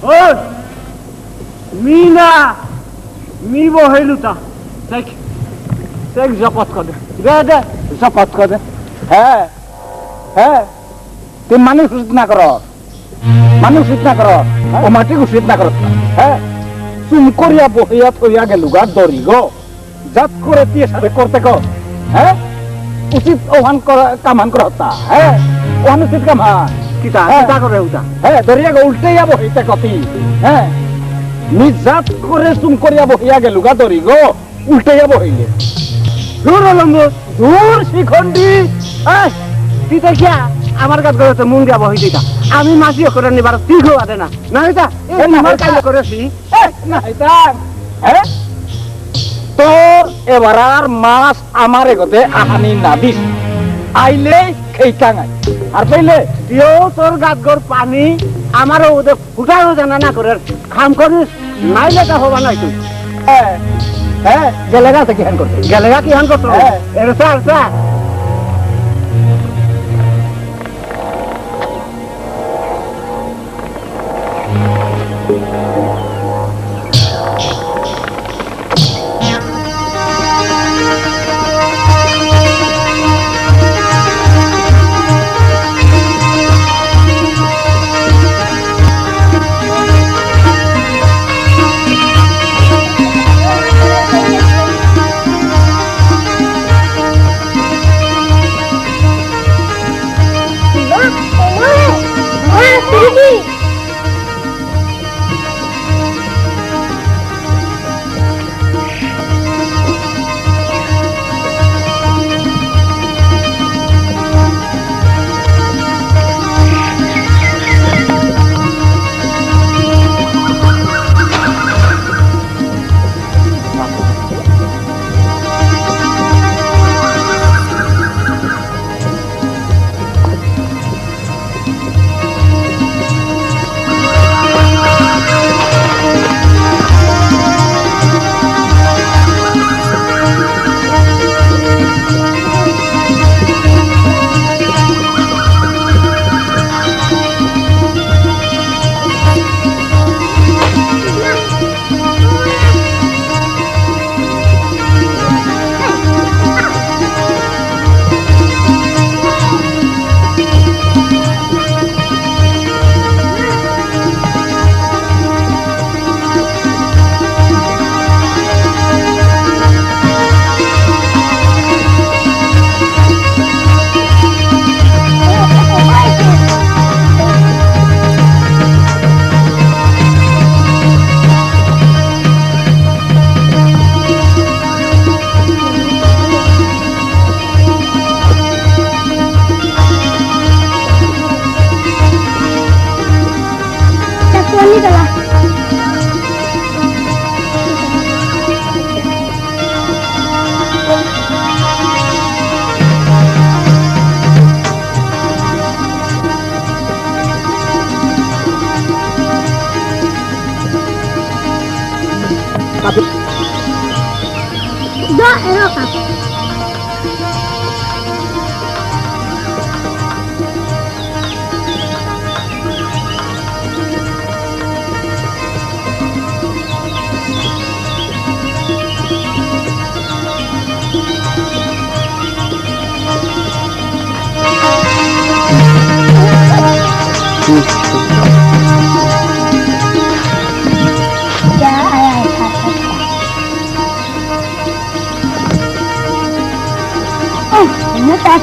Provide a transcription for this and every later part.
ওই মিনা মি বহেলুতা দেখ দেখ জপত করে দে জপত করে। হ্যাঁ হ্যাঁ তুই মানুষ উচিত না কর, মানুষ উচিত না কর, ও মাটি উচিত না কর। হ্যাঁ চুম করিয়া বহিয়া থইয়া গেল গা দরি গো জাত করে দিয়ে সাথে করতে কর। হ্যাঁ উচিত ওহান কামান করা হতা। হ্যাঁ ওহান উচিত কামান কিতা কিতা করে উতা। হ্যাঁ দরিয়া গো উল্টাইয়া বহিতে কতি। হ্যাঁ নিজ জাত করে চুম করিয়া বহিয়া গেল গা দরি গো উল্টাইয়া বহিলে দূর হলাম দূর শিখন্ডি তুই দেখিয়া আমার কাজ করে মন দিয়া বহি দিতা আমি মাসিও করে নিবার তুই খোয়া দে না না হইতা আমার কাজ করেছি না হইতা। হ্যাঁ তোর এবার আর মাছ আমার এগোতে আহানি না দিস, আইলে খেইটাঙাই আর পাইলে তুইও তোর গাছ গর পানি আমারও ওদের ফুটাও জানা না করে খাম করিস নাইলে তা হবা নাই তুই। হ্যাঁ হ্যাঁ গেলেগা কি হান করতে গেলেগা কি হান করতো এর sir sir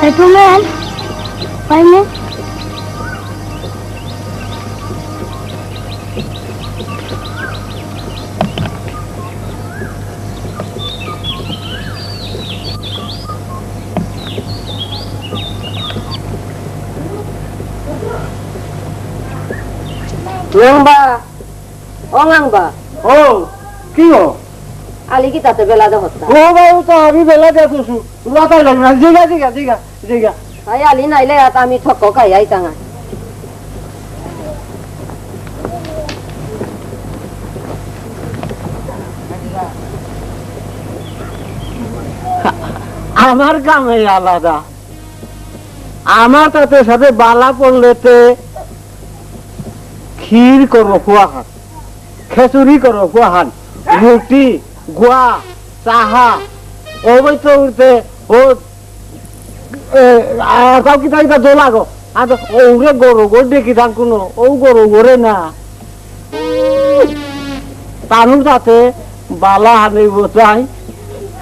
Settlement, finally. Ngangba, oh ngangba, oh, kio, ali kita tu bela dah hotta. oh bau tu abi bela dia tu su, luar tak lagi, jiga. Saya ali naik le ata mi thok kok ayai tangan. আমার কামে আলাদা, আমার তাতে সাথে বালা পড়লেতে ক্ষীর করবো খোয়া খান, খেচুরি করবো খোয়া খান, রুটি গুয়া চাহা ওই তো উঠতে ও কাউ কিতা কিতা দোলা গো আর ওরে গরু গো দেখি থাক কোনো ও গরু গরে না তানুর সাথে বালা হানিব চাই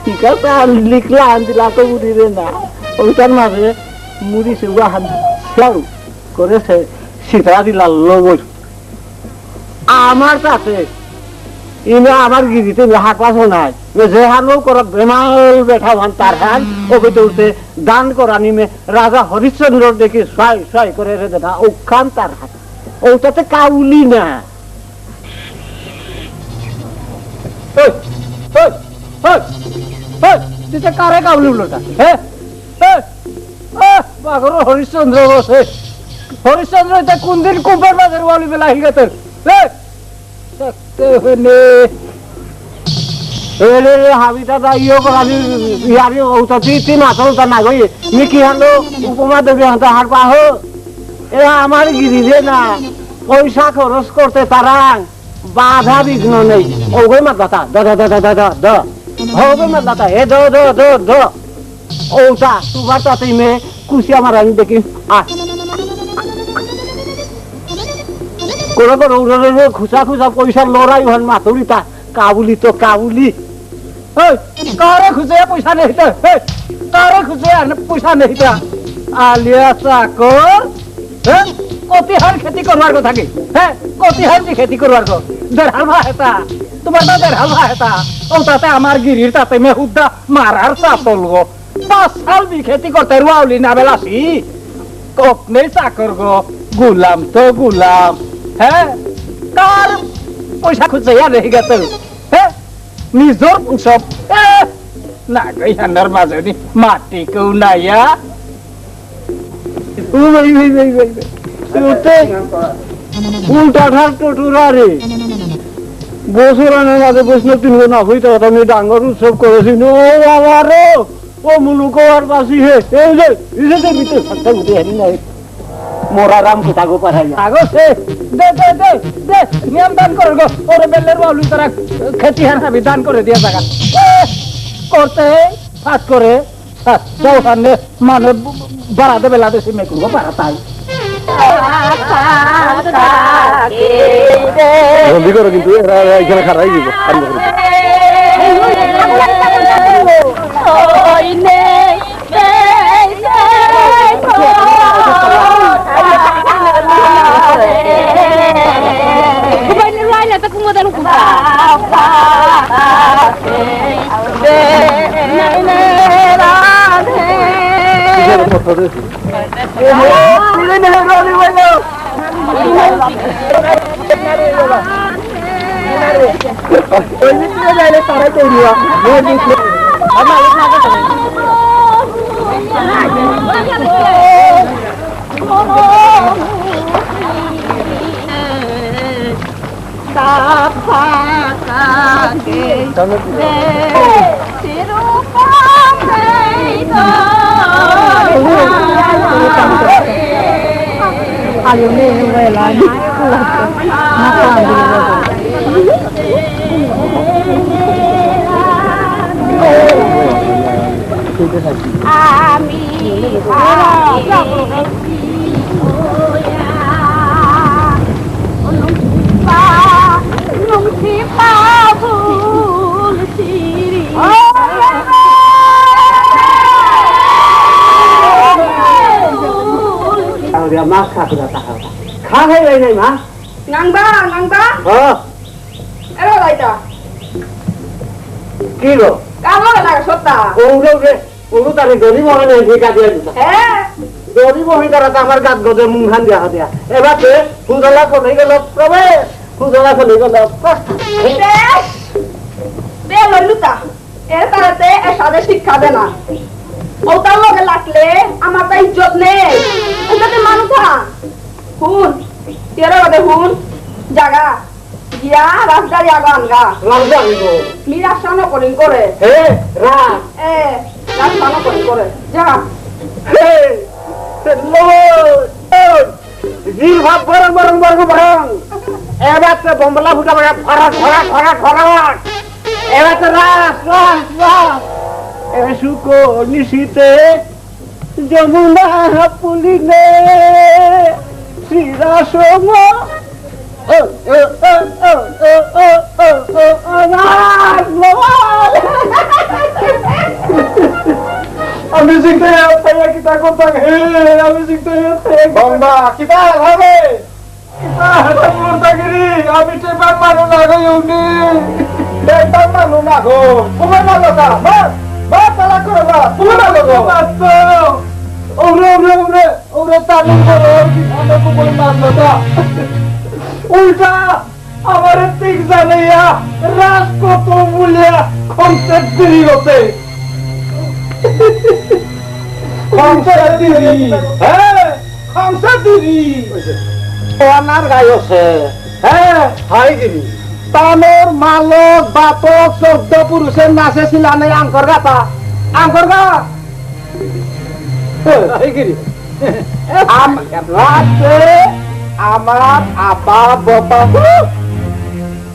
ঠিক আছে লিখলা হান দিলা তো বুড়িরে না ওইটার মাঝে মুড়ি সেগুলো হান সেও করেছে সীতা দিলা লবর আমার সাথে ইনা আমার গিরিতে হাক পাশে নাই যে হানো করা বেমাল বেঠা ভান তার হান ওকে উঠতে দান করা নিমে রাজা হরিশ্চন্দ্র দেখি সাই সাই করে রে দেখা ওখান তার হাত ওটাতে কাউলি না কারে কাউলি উলোটা হ্যাঁ হরিশ্চন্দ্র বসে হরিশ্চন্দ্র কোন দিন কুম্ভের বাজার বলি বেলা হিল গেছে হাবিটা ইয়ে করি ইয়ারি তিন আসলতা না গই মি কি হালো উপমা দেবী হাতে হার পাহ এরা আমার গিরিজে না পয়সা খরচ করতে তারা বাধা বিঘ্ন নেই ওগই মাত দাতা দ হবে মাত দাতা হে দ ওটা তোমার তাতে মে কুশিয়া মারানি দেখি কোনো কোনো খুচা খুচা পয়সা লড়াই হন মাতুরিতা কাবুলি তো কাবুলি কারে খুঁজে পয়সা নেই কারে খুঁজে পয়সা নেই আলিয়া চাকর কতিহার খেতি করবার কথা কি হ্যাঁ কতিহার যে খেতি করবার গো দেড়হাল ভা হেতা তোমার না দেড়হাল ভা হেতা ও তাতে আমার গিরির তাতে মে হুদ্দা মারার চাপল গো 5 সাল বি খেতি করতে রুয়াউলি না বেলাসি কপনে চাকর গো গুলাম তো গুলাম হ্যাঁ কার পয়সা খুঁজে নেই গেছে হ্যাঁ নিজর সব না গই হান্ডার মাঝে মাটি কেউ নাইয়া উল্টা ঠাক টুরা রে বছরানের মাঝে বৈষ্ণব তিন না হইতে আমি ডাঙ্গর উৎসব করেছি ও বাবা রে ও মুলুক আর বাসি হে এই যে ইসেতে ভিতরে সত্তা উঠে হারি নাই মোরা রাম কোথাগো পাঠাই আগো সে দে নিয়ম দান করে গো ওরে বেলের বাউলি তারা খেতি হারাবি দান করে দিয়া জায়গা করতে ফাট করে চৌহানে মানে বাড়াতে বেলা দেশে মেকুরবো পারা তাই বন্দি করো কিন্তু এখানে খারাই দিব মাছ খাতে খা খাই নাই মা নাংবা এরা লাইটা কি গো কালো না সত্তা ওরু তারে গরিব হয় না ভিকা দিয়ে দিতা হ্যাঁ গরিব হই তারা আমার গাত গদে মুখ খান দিয়া দিয়া এবার ফুদলা কোথায় গেল প্রবে ফুদলা চলে গেল দে ললুতা এর তারাতে সাদে শিক্ষা দে না ওটার লগে লাগলে আমার তা ইজ্জত নেই ওটাতে মানুষা হুন তেরো বাদে হুন জাগা গিয়া রাজদারি আগানগা রাজদারি গো মি রাজসানো করিং করে হে রা রাজসানো করিং করে যা হে লো জিল ভাব বরং এবার তো বম্বলা ফুটা মানে ফরাট ফরাট ফরাট ফরাট এবার তো রাস রাস রাস এবার শুকো নিশিতে যমুনা পুলিনে শ্রীরাসম আমি শিখতে কিতা করতাম হে আমি শিখতে বম্বা কিতা হবে আমি টেপার মানো না গো ইউনি টেপার মানো না গো তুমি মানো না বা তালা করো না তুমি মানো গো ওরে ওরে ওরে ওরে তালু করো আমি কোন মানো না উল্টা আমার ঠিক জানাইয়া রাজ কত মূল্যা কনসেপ্ট দিলি হতে কনসেপ্ট দিলি হ্যাঁ কনসেপ্ট দিলি ওনার গায়ছে হ্যাঁ হাইগিরি তানোর মালক বাপক 14 পুরুষের নাচে ছিল না আঙ্কর গাতা আঙ্কর গা হাইগিরি রাতে আমার আব্বা বাবা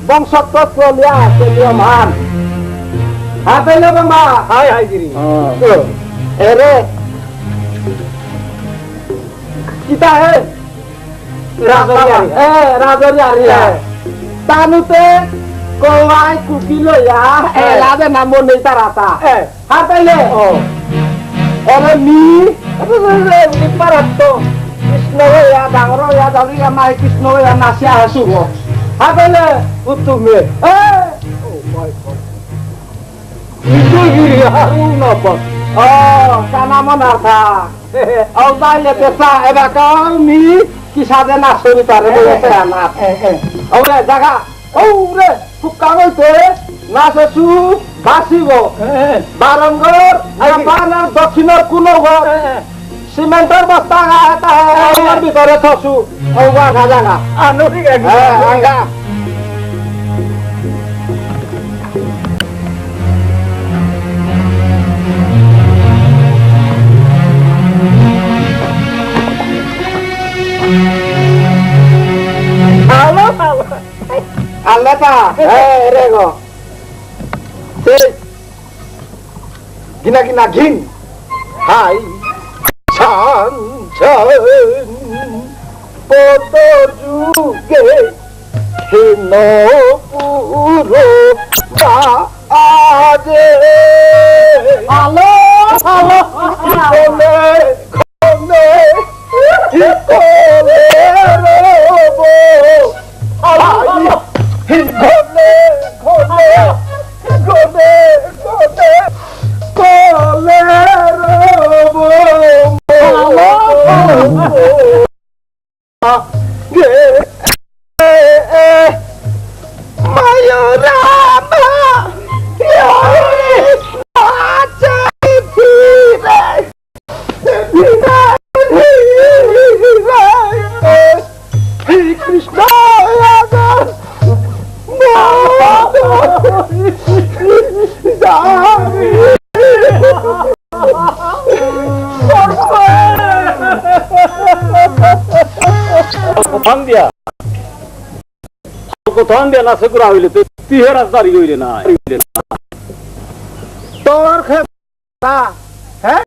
বংশত্ব চলিয়া চলিয়া মান হাতে নেবে মা হাই হাইগিরি এরে কিতা হে রাজরিয়ারি তানুতে কওয়াই কুকি লইয়া এলাদে নাম নেই তারাতা হাতাইলে ওরে নি পারাতো কৃষ্ণ হইয়া ডাঙর হইয়া দাঁড়িয়া মাই কৃষ্ণ হইয়া নাচিয়া হাসুব হাতাইলে উত্তুমে কানা মনার থা তাইলে পেশা এবার কামি কি সাজে না শরীর তারে বলেছে না ওরে জায়গা ওরে খুব কামইতে নাচে সুখ বাঁচিব বারংঘর আপনার দক্ষিণের কোনো ঘর সিমেন্টের বস্তা আমার ভিতরে থসু ওগা জায়গা আঙ্গা Aleta, rego. Gina gina gin. Hai. Chan chan. Poto juge. Hino puro ba aje. Alo, alo. Kone, kone. Kone robo. Ai. Gone, gone, gone, gone, colero, mayorama, Krishna, কোথান দিয়া নাচে করা হইলে তো তিহে রাজদারি হইলে না তোর খেতা হ্যাঁ